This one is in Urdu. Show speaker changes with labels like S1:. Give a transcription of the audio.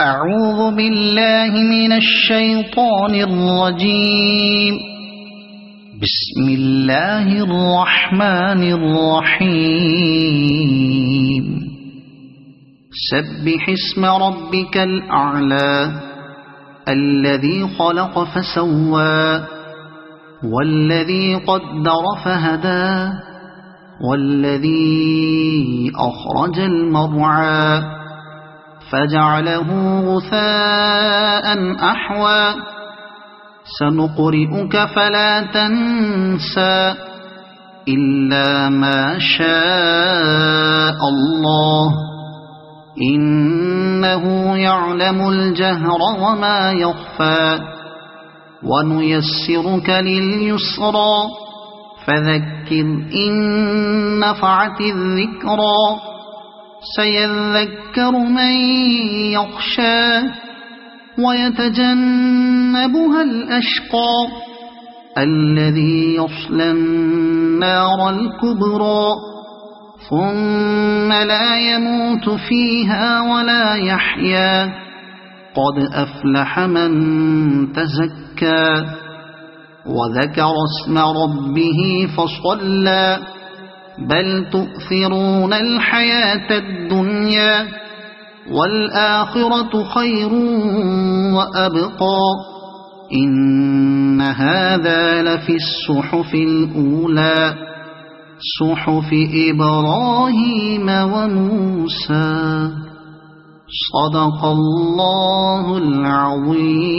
S1: أعوذ بالله من الشيطان الرجيم. بسم الله الرحمن الرحيم. سبح اسم ربك الأعلى الذي خلق فسوى والذي قدر فهدى والذي أخرج المرعى فجعله غثاء أحوى سنقرئك فلا تنسى إلا ما شاء الله إنه يعلم الجهر وما يخفى ونيسرك لليسرى فذكر إن نفعت الذكرى سيذكر من يخشى ويتجنبها الأشقى الذي يصلى النار الكبرى ثم لا يموت فيها ولا يحيا قد أفلح من تزكى وذكر اسم ربه فصلى بل تؤثرون الحياة الدنيا والآخرة خير وأبقى إن هذا لفي الصحف الأولى صحف إبراهيم وموسى. صدق الله العظيم.